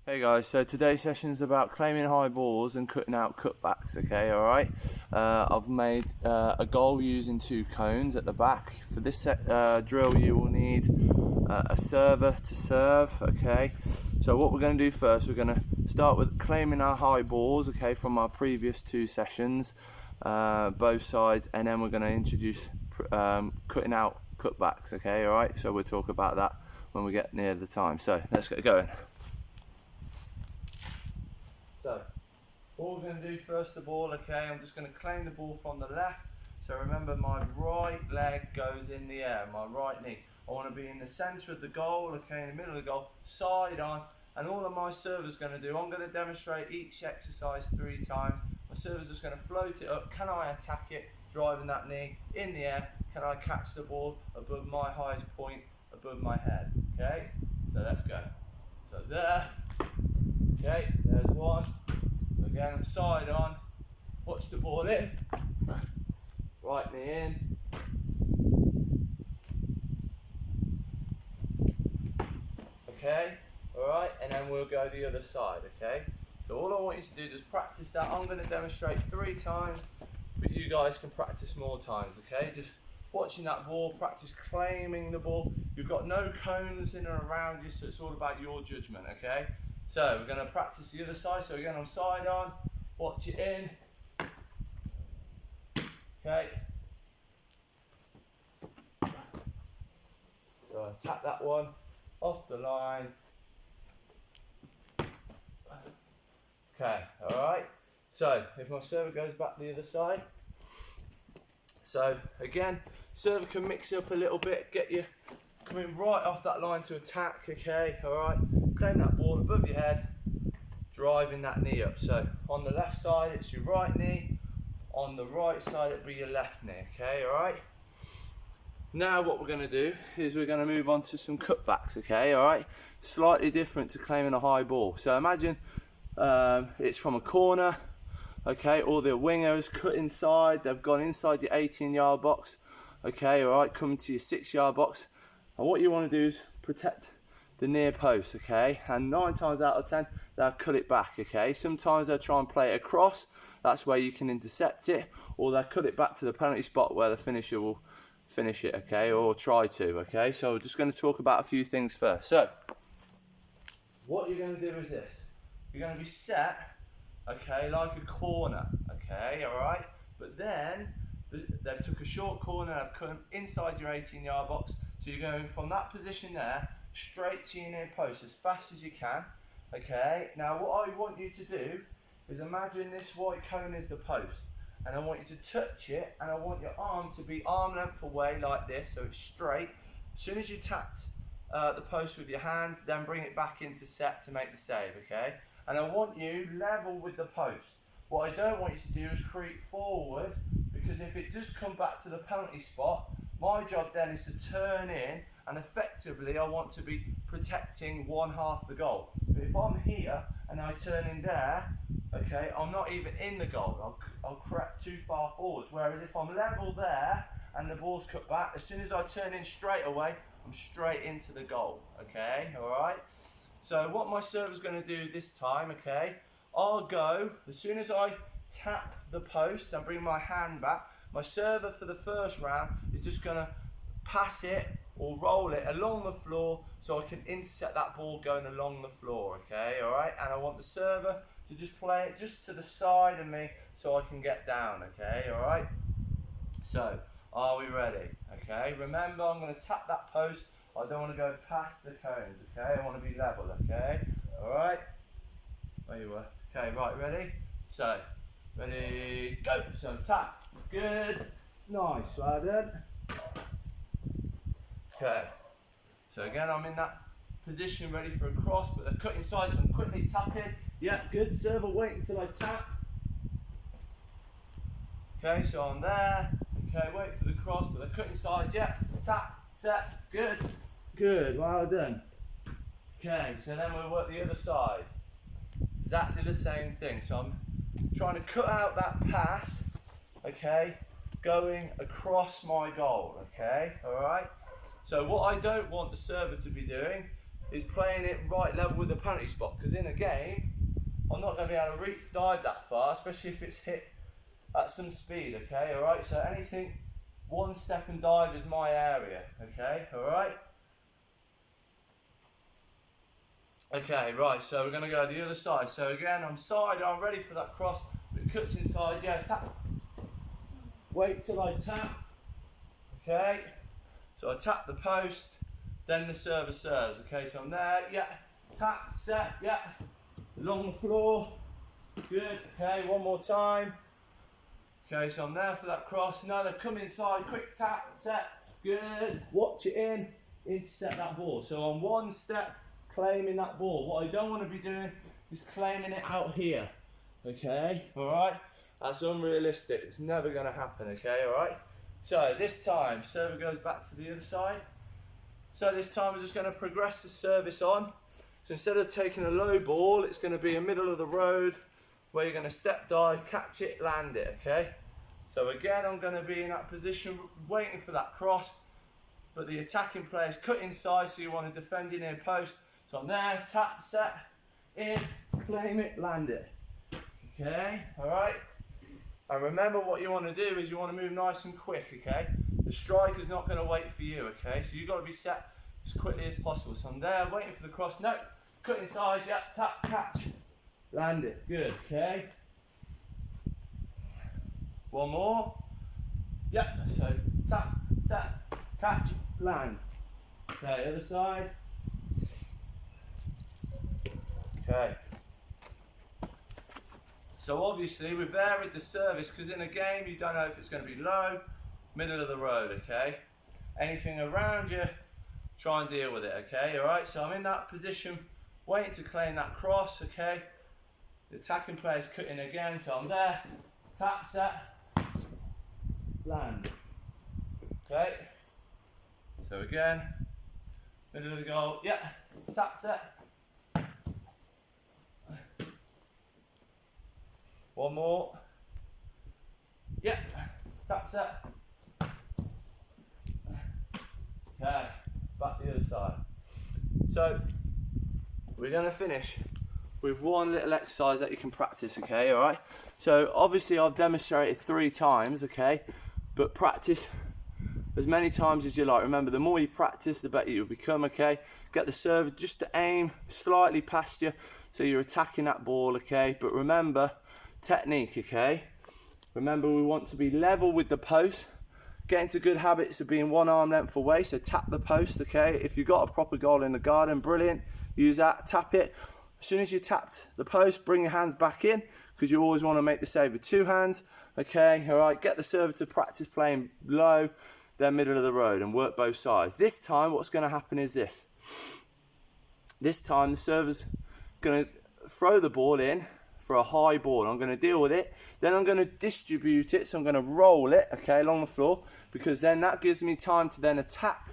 Hey guys, so today's session is about claiming high balls and cutting out cutbacks, okay, alright? I've made a goal using 2 cones at the back. For this drill you will need a server to serve, okay? So what we're going to do first, we're going to start with claiming our high balls, okay, from our previous 2 sessions, both sides, and then we're going to introduce cutting out cutbacks, okay, alright? So we'll talk about that when we get near the time. So let's get going. So, what we're going to do first of all, okay, I'm just going to claim the ball from the left. So remember, my right leg goes in the air, my right knee. I want to be in the centre of the goal, okay, in the middle of the goal, side on. And all of my server's going to do, I'm going to demonstrate each exercise 3 times. My server's just going to float it up. Can I attack it, driving that knee in the air? Can I catch the ball above my highest point, above my head? Okay, so let's go. So there. Okay, there's one. Again, side on. Watch the ball in. Right knee in. Okay, alright, and then we'll go the other side, okay? So all I want you to do is practice that. I'm going to demonstrate 3 times, but you guys can practice more times, okay? Just watching that ball, practice claiming the ball. You've got no cones in and around you, so it's all about your judgment, okay? So we're going to practice the other side. So again, I'm side on, watch it in. Okay. So I tap that one off the line. Okay, alright. So if my server goes back the other side. So again, server can mix it up a little bit, get you coming right off that line to attack, okay, alright. Claim that ball above your head, driving that knee up. So on the left side it's your right knee, on the right side it'll be your left knee, okay, alright? Now what we're going to do is we're going to move on to some cutbacks, okay, alright? Slightly different to claiming a high ball. So imagine it's from a corner, okay, or the wingers cut inside, they've gone inside your 18-yard box, okay, alright, coming to your 6-yard box. And what you want to do is protect the near post, okay, and 9 times out of 10 they'll cut it back, okay. Sometimes they'll try and play it across, that's where you can intercept it, or they'll cut it back to the penalty spot where the finisher will finish it, okay, or try to, okay. So we're just going to talk about a few things first. So what you're going to do is this, you're going to be set, okay, like a corner, okay, alright, but then they've took a short corner and have cut them inside your 18-yard box, so you're going from that position there straight to your near post as fast as you can, okay. Now what I want you to do is imagine this white cone is the post, and I want you to touch it, and I want your arm to be arm length away like this, so it's straight. As soon as you tapped the post with your hand, then bring it back into set to make the save, okay. And I want you level with the post. What I don't want you to do is creep forward, because if it does come back to the penalty spot, my job then is to turn in, and effectively I want to be protecting one half the goal. But if I'm here and I turn in there, okay, I'm not even in the goal. I'll creep too far forwards. Whereas if I'm level there and the ball's cut back, as soon as I turn in straight away, I'm straight into the goal, okay, alright? So what my server's going to do this time, okay, I'll go, as soon as I tap the post and bring my hand back, my server for the first round is just going to pass it or roll it along the floor so I can intercept that ball going along the floor, okay, alright? And I want the server to just play it just to the side of me so I can get down, okay, alright? So, are we ready? Okay, remember I'm going to tap that post, I don't want to go past the cones, okay, I want to be level, okay, alright? There you were. Okay, right, ready? So, ready, go! So tap, good, nice, well done. Okay, so again I'm in that position ready for a cross, but they're cutting sides, so I'm quickly tapping. Yeah, good, server, wait until I tap. Okay, so I'm there. Okay, wait for the cross, but they're cutting sides, yeah, tap, set, good, good, well done. Okay, so then we'll work the other side. Exactly the same thing, so I'm trying to cut out that pass, okay, going across my goal, okay, alright? So what I don't want the server to be doing is playing it right level with the penalty spot, because in a game, I'm not going to be able to dive that far, especially if it's hit at some speed, okay, alright? So anything, one step and dive is my area, okay, alright? Okay, right, so we're going to go to the other side. So again, I'm side, I'm ready for that cross, it cuts inside, yeah, tap. Wait till I tap, okay? So I tap the post, then the server serves, okay? So I'm there, yeah, tap, set, yeah, along the floor, good, okay, one more time. Okay, so I'm there for that cross, another come inside, quick tap, set, good, watch it in, intercept that ball. So on one step, claiming that ball. What I don't want to be doing is claiming it out here, okay, alright? That's unrealistic, it's never going to happen, okay, alright? So this time, server goes back to the other side. So this time we're just going to progress the service on. So instead of taking a low ball, it's going to be a middle of the road where you're going to step dive, catch it, land it, okay? So again, I'm going to be in that position waiting for that cross, but the attacking player's cut inside, so you want to defend your near post. So I'm there, tap, set, in, claim it, land it. Okay, alright? And remember, what you want to do is you want to move nice and quick, okay? The striker's not going to wait for you, okay? So you've got to be set as quickly as possible. So I'm there, waiting for the cross. No, cut inside, yeah, tap, catch, land it. Good, okay? One more. Yeah, so tap, set, catch, land. Okay, other side. Okay. So obviously we've varied the service, because in a game you don't know if it's going to be low, middle of the road, okay? Anything around you, try and deal with it, okay? Alright, so I'm in that position, waiting to claim that cross, okay? The attacking player's cutting again, so I'm there, tap, set, land. Okay? So again, middle of the goal, yeah, tap, set. One more. Yeah, tap, set. Okay, back the other side. So we're going to finish with one little exercise that you can practice, okay, alright? So obviously I've demonstrated 3 times, okay, but practice as many times as you like. Remember, the more you practice, the better you'll become, okay? Get the serve just to aim slightly past you, so you're attacking that ball, okay? But remember, technique, okay? Remember, we want to be level with the post. Get into good habits of being one arm length away, so tap the post, okay? If you've got a proper goal in the garden, brilliant. Use that, tap it. As soon as you tapped the post, bring your hands back in, because you always want to make the save with 2 hands, okay? All right, get the server to practice playing low, then middle of the road, and work both sides. This time, what's going to happen is this. This time, the server's going to throw the ball in for a high ball. I'm going to deal with it, then I'm going to distribute it, so I'm going to roll it, okay, along the floor, because then that gives me time to then attack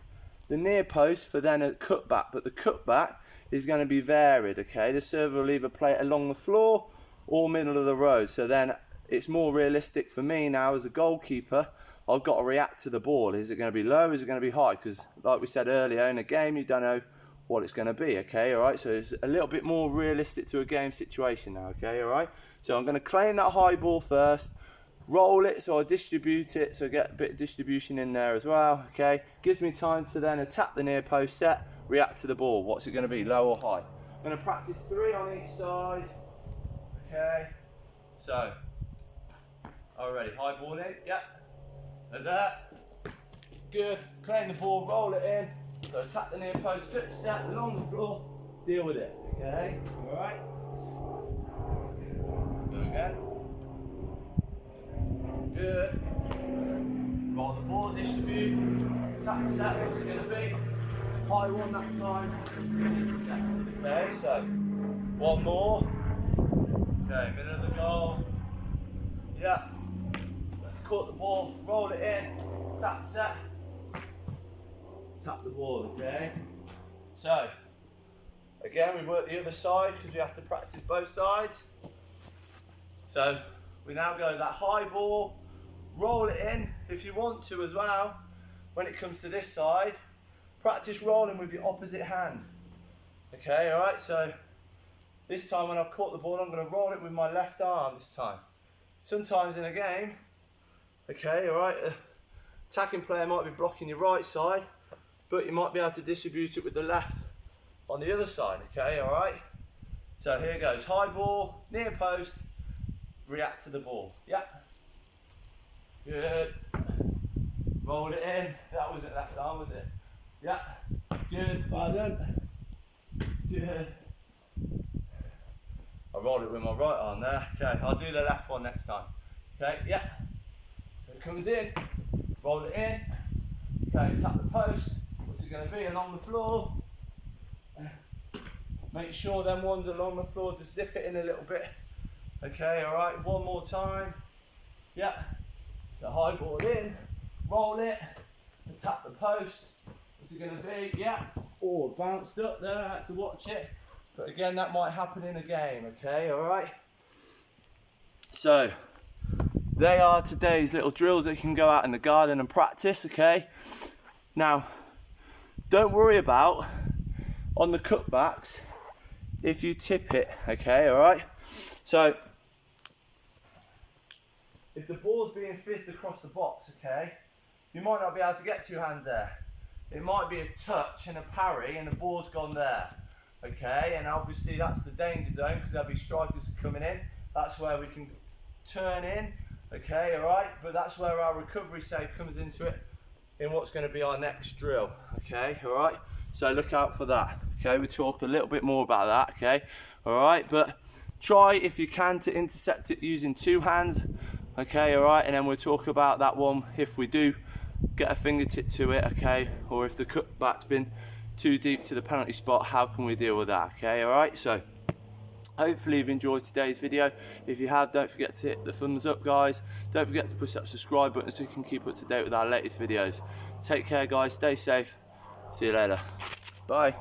the near post for then a cutback. But the cutback is going to be varied, okay? The server will either play it along the floor or middle of the road, so then it's more realistic for me now as a goalkeeper. I've got to react to the ball. Is it going to be low? Is it going to be high? Because like we said earlier, in a game you don't know what it's going to be, okay, alright? So it's a little bit more realistic to a game situation now, okay, alright? So I'm going to claim that high ball first, roll it so I distribute it, so I get a bit of distribution in there as well, okay? Gives me time to then attack the near post, set, react to the ball. What's it going to be, low or high? I'm going to practice 3 on each side, okay? So, already, high ball in, yeah, like that, good, claim the ball, roll it in. So attack the near post, touch, set, along the floor, deal with it, okay? Alright? Go again. Good. Roll the ball, distribute, attack, set, what's it going to be? High one that time, intercepted, okay? So, one more. Okay, middle of the goal. Yeah. Caught the ball, roll it in, tap, set. Tap the ball, okay? So, again, we work the other side because we have to practice both sides. So, we now go that high ball, roll it in if you want to as well. When it comes to this side, practice rolling with your opposite hand. Okay, all right, so this time when I've caught the ball, I'm going to roll it with my left arm this time. Sometimes in a game, okay, all right, attacking player might be blocking your right side, but you might be able to distribute it with the left on the other side, okay, all right? So here goes, high ball, near post, react to the ball, yeah. Good. Roll it in, that wasn't left arm, was it? Yeah, good, well done. Good. I rolled it with my right arm there, okay, I'll do the left one next time. Okay, yeah. So it comes in, roll it in, okay, tap the post, what's it going to be, along the floor. Make sure them ones along the floor, just zip it in a little bit. Okay, all right, one more time. Yeah, so high ball in, roll it, and tap the post. What's it going to be? Yeah, oh, bounced up there, I had to watch it. But again, that might happen in a game, okay, all right? So, they are today's little drills that you can go out in the garden and practice, okay? Now, don't worry about, on the cutbacks, if you tip it, okay, all right? So, if the ball's being fizzed across the box, okay, you might not be able to get two hands there. It might be a touch and a parry and the ball's gone there, okay? And obviously that's the danger zone because there'll be strikers coming in. That's where we can turn in, okay, all right? But that's where our recovery save comes into it in what's going to be our next drill, okay, all right? So look out for that, okay? We'll talk a little bit more about that, okay? All right, but try if you can to intercept it using two hands, okay, all right? And then we'll talk about that one if we do get a fingertip to it, okay? Or if the cutback's been too deep to the penalty spot, how can we deal with that, okay, all right? So hopefully you've enjoyed today's video. If you have, don't forget to hit the thumbs up, guys. Don't forget to push that subscribe button so you can keep up to date with our latest videos. Take care, guys. Stay safe. See you later. Bye.